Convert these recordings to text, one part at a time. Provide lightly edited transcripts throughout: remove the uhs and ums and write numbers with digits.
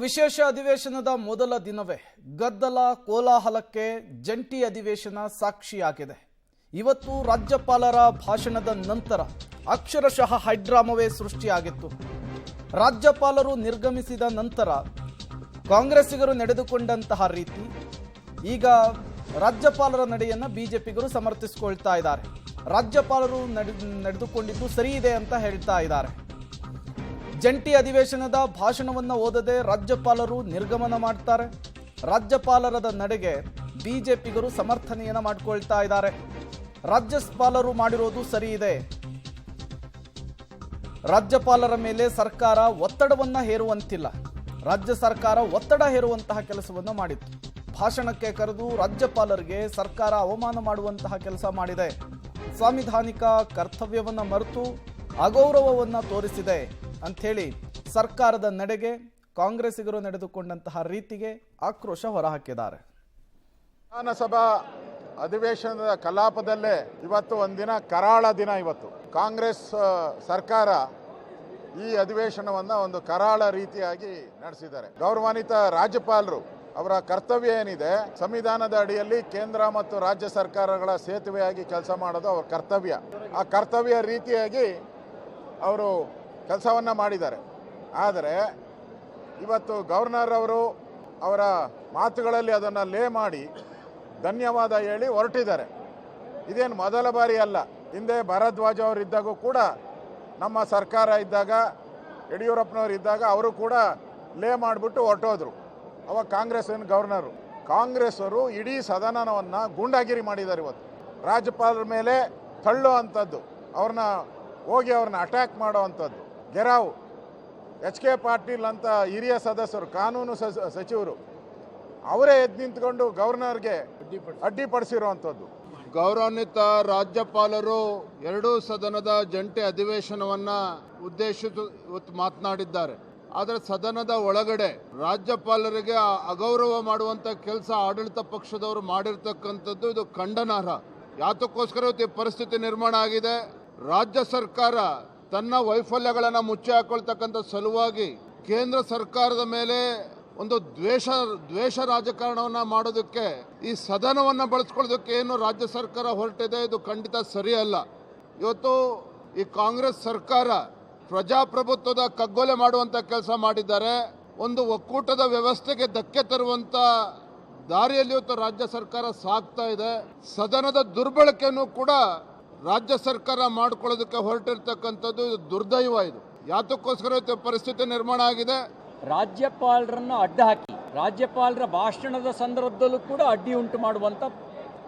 ವಿಶೇಷ ಅಧಿವೇಶನದ ಮೊದಲ ದಿನವೇ ಗದ್ದಲ ಕೋಲಾಹಲಕ್ಕೆ ಜಂಟಿ ಅಧಿವೇಶನ ಸಾಕ್ಷಿಯಾಗಿದೆ. ಇವತ್ತು ರಾಜ್ಯಪಾಲರ ಭಾಷಣದ ನಂತರ ಅಕ್ಷರಶಃ ಹೈಡ್ರಾಮವೇ ಸೃಷ್ಟಿಯಾಗಿತ್ತು. ರಾಜ್ಯಪಾಲರು ನಿರ್ಗಮಿಸಿದ ನಂತರ ಕಾಂಗ್ರೆಸ್ಸಿಗರು ನಡೆದುಕೊಂಡಂತಹ ರೀತಿ, ಈಗ ರಾಜ್ಯಪಾಲರ ನಡೆಯನ್ನು ಬಿಜೆಪಿಗರು ಸಮರ್ಥಿಸಿಕೊಳ್ತಾ ಇದ್ದಾರೆ. ರಾಜ್ಯಪಾಲರು ನಡೆದುಕೊಂಡಿದ್ದು ಸರಿ ಇದೆ ಅಂತ ಹೇಳ್ತಾ ಇದ್ದಾರೆ. ಜಂಟಿ ಅಧಿವೇಶನದ ಭಾಷಣವನ್ನು ಓದದೆ ರಾಜ್ಯಪಾಲರು ನಿರ್ಗಮನ ಮಾಡ್ತಾರೆ. ರಾಜ್ಯಪಾಲರದ ನಡೆಗೆ ಬಿಜೆಪಿಗರು ಸಮರ್ಥನೆಯನ್ನು ಮಾಡಿಕೊಳ್ತಾ ಇದ್ದಾರೆ. ರಾಜ್ಯಪಾಲರು ಮಾಡಿರೋದು ಸರಿ ಇದೆ. ರಾಜ್ಯಪಾಲರ ಮೇಲೆ ಸರ್ಕಾರ ಒತ್ತಡವನ್ನು ಹೇರುವಂತಿಲ್ಲ. ರಾಜ್ಯ ಸರ್ಕಾರ ಒತ್ತಡ ಹೇರುವಂತಹ ಕೆಲಸವನ್ನು ಮಾಡಿತ್ತು. ಭಾಷಣಕ್ಕೆ ಕರೆದು ರಾಜ್ಯಪಾಲರಿಗೆ ಸರ್ಕಾರ ಅವಮಾನ ಮಾಡುವಂತಹ ಕೆಲಸ ಮಾಡಿದೆ. ಸಾಂವಿಧಾನಿಕ ಕರ್ತವ್ಯವನ್ನು ಮರೆತು ಅಗೌರವವನ್ನು ತೋರಿಸಿದೆ ಅಂಥೇಳಿ ಸರ್ಕಾರದ ನಡೆಗೆ ಕಾಂಗ್ರೆಸ್ಸಿಗರು ನಡೆದುಕೊಂಡಂತಹ ರೀತಿಗೆ ಆಕ್ರೋಶ ಹೊರಹಾಕಿದ್ದಾರೆ. ವಿಧಾನಸಭಾ ಅಧಿವೇಶನದ ಕಲಾಪದಲ್ಲೇ ಇವತ್ತು ಒಂದಿನ ಕರಾಳ ದಿನ. ಇವತ್ತು ಕಾಂಗ್ರೆಸ್ ಸರ್ಕಾರ ಈ ಅಧಿವೇಶನವನ್ನು ಒಂದು ಕರಾಳ ರೀತಿಯಾಗಿ ನಡೆಸಿದ್ದಾರೆ. ಗೌರವಾನ್ವಿತ ರಾಜ್ಯಪಾಲರು ಅವರ ಕರ್ತವ್ಯ ಏನಿದೆ, ಸಂವಿಧಾನದ ಅಡಿಯಲ್ಲಿ ಕೇಂದ್ರ ಮತ್ತು ರಾಜ್ಯ ಸರ್ಕಾರಗಳ ಸೇತುವೆಯಾಗಿ ಕೆಲಸ ಮಾಡೋದು ಅವರ ಕರ್ತವ್ಯ. ಆ ಕರ್ತವ್ಯ ರೀತಿಯಾಗಿ ಅವರು ಕೆಲಸವನ್ನು ಮಾಡಿದ್ದಾರೆ. ಆದರೆ ಇವತ್ತು ಗವರ್ನರ್ ಅವರು ಅವರ ಮಾತುಗಳಲ್ಲಿ ಅದನ್ನು ಲೇ ಮಾಡಿ ಧನ್ಯವಾದ ಹೇಳಿ ಹೊರಟಿದ್ದಾರೆ. ಇದೇನು ಮೊದಲ ಬಾರಿ ಅಲ್ಲ. ಹಿಂದೆ ಭಾರದ್ವಾಜ್ ಅವರು ಇದ್ದಾಗೂ ಕೂಡ, ನಮ್ಮ ಸರ್ಕಾರ ಇದ್ದಾಗ, ಯಡಿಯೂರಪ್ಪನವರು ಇದ್ದಾಗ ಅವರು ಕೂಡ ಲೇ ಮಾಡಿಬಿಟ್ಟು ಹೊರಟೋದ್ರು. ಅವಾಗ ಕಾಂಗ್ರೆಸ್ಸಿನ ಗವರ್ನರು. ಕಾಂಗ್ರೆಸ್ಸವರು ಇಡೀ ಸದನವನ್ನು ಗೂಂಡಾಗಿರಿ ಮಾಡಿದ್ದಾರೆ. ಇವತ್ತು ರಾಜ್ಯಪಾಲರ ಮೇಲೆ ತಳ್ಳೋ ಅಂಥದ್ದು, ಅವ್ರನ್ನ ಅಟ್ಯಾಕ್ ಮಾಡೋ ಅಂಥದ್ದು. ಗೆರಾವ್ ಎಚ್ ಕೆ ಪಾಟೀಲ್ ಅಂತ ಹಿರಿಯ ಸದಸ್ಯರು, ಕಾನೂನು ಸಚಿವರು, ಅವರೇ ಎದ್ದು ನಿಂತ್ಕೊಂಡು ಗವರ್ನರ್ಗೆ ಅಡ್ಡಿಪಡಿಸಿರುವಂಥದ್ದು. ಗೌರವಾನ್ವಿತ ರಾಜ್ಯಪಾಲರು ಎರಡೂ ಸದನದ ಜಂಟಿ ಅಧಿವೇಶನವನ್ನು ಉದ್ದೇಶಿಸಿ ಇವತ್ತು ಮಾತನಾಡಿದ್ದಾರೆ. ಆದರೆ ಸದನದ ಒಳಗಡೆ ರಾಜ್ಯಪಾಲರಿಗೆ ಅಗೌರವ ಮಾಡುವಂಥ ಕೆಲಸ ಆಡಳಿತ ಪಕ್ಷದವರು ಮಾಡಿರ್ತಕ್ಕಂಥದ್ದು ಇದು ಖಂಡನಾರ್ಹ. ಯಾತಕ್ಕೋಸ್ಕರ ಇವತ್ತು ಈ ಪರಿಸ್ಥಿತಿ ನಿರ್ಮಾಣ ಆಗಿದೆ. ರಾಜ್ಯ ಸರ್ಕಾರ ತನ್ನ ವೈಫಲ್ಯಗಳನ್ನು ಮುಚ್ಚಿ ಹಾಕೊಳ್ತಕ್ಕಂಥ ಸಲುವಾಗಿ ಕೇಂದ್ರ ಸರ್ಕಾರದ ಮೇಲೆ ಒಂದು ದ್ವೇಷ ರಾಜಕಾರಣವನ್ನು ಮಾಡೋದಕ್ಕೆ, ಈ ಸದನವನ್ನು ಬಳಸ್ಕೊಳ್ಳೋದಕ್ಕೆ ಏನು ರಾಜ್ಯ ಸರ್ಕಾರ ಹೊರಟಿದೆ, ಇದು ಖಂಡಿತ ಸರಿಯಲ್ಲ. ಇವತ್ತು ಈ ಕಾಂಗ್ರೆಸ್ ಸರ್ಕಾರ ಪ್ರಜಾಪ್ರಭುತ್ವದ ಕಗ್ಗೊಲೆ ಮಾಡುವಂಥ ಕೆಲಸ ಮಾಡಿದ್ದಾರೆ. ಒಂದು ಒಕ್ಕೂಟದ ವ್ಯವಸ್ಥೆಗೆ ಧಕ್ಕೆ ತರುವಂಥ ದಾರಿಯಲ್ಲಿ ಇವತ್ತು ರಾಜ್ಯ ಸರ್ಕಾರ ಸಾಗ್ತಾ ಇದೆ. ಸದನದ ದುರ್ಬಳಕೆಯನ್ನು ಕೂಡ ರಾಜ್ಯ ಸರ್ಕಾರ ಮಾಡ್ಕೊಳ್ಳೋದಕ್ಕೆ ಹೊರಟಿರ್ತಕ್ಕಂಥದ್ದು ಇದು ದುರ್ದೈವ. ಇದು ಯಾತಕ್ಕೋಸ್ಕರ ಇವತ್ತು ಪರಿಸ್ಥಿತಿ ನಿರ್ಮಾಣ ಆಗಿದೆ. ರಾಜ್ಯಪಾಲರನ್ನು ಅಡ್ಡ ಹಾಕಿ ರಾಜ್ಯಪಾಲರ ಭಾಷಣದ ಸಂದರ್ಭದಲ್ಲೂ ಕೂಡ ಅಡ್ಡಿ ಉಂಟು ಮಾಡುವಂಥ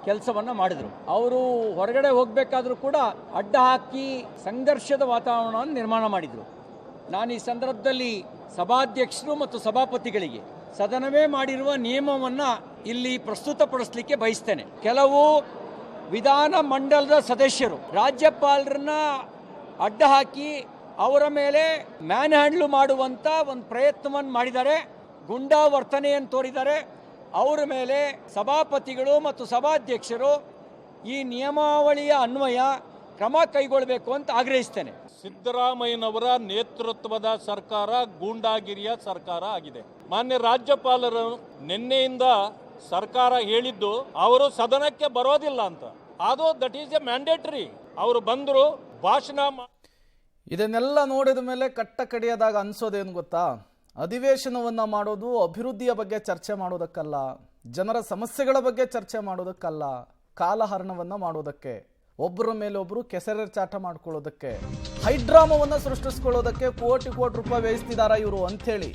ಕೆಲಸವನ್ನು ಮಾಡಿದರು. ಅವರು ಹೊರಗಡೆ ಹೋಗಬೇಕಾದ್ರೂ ಕೂಡ ಅಡ್ಡ ಹಾಕಿ ಸಂಘರ್ಷದ ವಾತಾವರಣವನ್ನು ನಿರ್ಮಾಣ ಮಾಡಿದರು. ನಾನು ಈ ಸಂದರ್ಭದಲ್ಲಿ ಸಭಾಧ್ಯಕ್ಷರು ಮತ್ತು ಸಭಾಪತಿಗಳಿಗೆ ಸದನವೇ ಮಾಡಿರುವ ನಿಯಮವನ್ನು ಇಲ್ಲಿ ಪ್ರಸ್ತುತಪಡಿಸಲಿಕ್ಕೆ ಬಯಸ್ತೇನೆ. ಕೆಲವು ವಿಧಾನ ಮಂಡಲದ ಸದಸ್ಯರು ರಾಜ್ಯಪಾಲರನ್ನ ಅಡ್ಡ ಹಾಕಿ ಅವರ ಮೇಲೆ ಮ್ಯಾನ್ ಹ್ಯಾಂಡ್ಲು ಮಾಡುವಂಥ ಒಂದು ಪ್ರಯತ್ನವನ್ನು ಮಾಡಿದ್ದಾರೆ, ಗುಂಡಾ ವರ್ತನೆಯನ್ನು ತೋರಿದ್ದಾರೆ. ಅವರ ಮೇಲೆ ಸಭಾಪತಿಗಳು ಮತ್ತು ಸಭಾಧ್ಯಕ್ಷರು ಈ ನಿಯಮಾವಳಿಯ ಅನ್ವಯ ಕ್ರಮ ಕೈಗೊಳ್ಳಬೇಕು ಅಂತ ಆಗ್ರಹಿಸ್ತೇನೆ. ಸಿದ್ದರಾಮಯ್ಯನವರ ನೇತೃತ್ವದ ಸರ್ಕಾರ ಗೂಂಡಾಗಿರಿಯ ಸರ್ಕಾರ ಆಗಿದೆ. ಮಾನ್ಯ ರಾಜ್ಯಪಾಲರು ನಿನ್ನೆಯಿಂದ ಸರ್ಕಾರ ಹೇಳಿದ್ದು ಅವರು ಸದನಕ್ಕೆ ಬರೋದಿಲ್ಲ ಅಂತ. ಅದು ದಟ್ ಈಸ್ ಎ ಮ್ಯಾಂಡೇಟರಿ. ಅವರು ಬಂದರು, ಭಾಷಣ. ಇದನ್ನೆಲ್ಲ ನೋಡಿದ ಮೇಲೆ ಕಟ್ಟ ಕಡಿಯದಾಗ ಅನ್ಸೋದೇನು ಗೊತ್ತಾ? ಅಧಿವೇಶನವನ್ನು ಮಾಡೋದು ಅಭಿವೃದ್ಧಿಯ ಬಗ್ಗೆ ಚರ್ಚೆ ಮಾಡೋದಕ್ಕಲ್ಲ, ಜನರ ಸಮಸ್ಯೆಗಳ ಬಗ್ಗೆ ಚರ್ಚೆ ಮಾಡೋದಕ್ಕಲ್ಲ, ಕಾಲಹರಣವನ್ನು ಮಾಡೋದಕ್ಕೆ, ಒಬ್ಬರ ಮೇಲೆ ಒಬ್ಬರು ಕೆಸರೆಚಾಟ ಮಾಡ್ಕೊಳ್ಳೋದಕ್ಕೆ, ಹೈಡ್ರಾಮವನ್ನು ಸೃಷ್ಟಿಸ್ಕೊಳ್ಳೋದಕ್ಕೆ ಕೋಟಿ ರೂಪಾಯಿ ವ್ಯಯಿಸ್ತಿದಾರ ಇವರು ಅಂಥೇಳಿ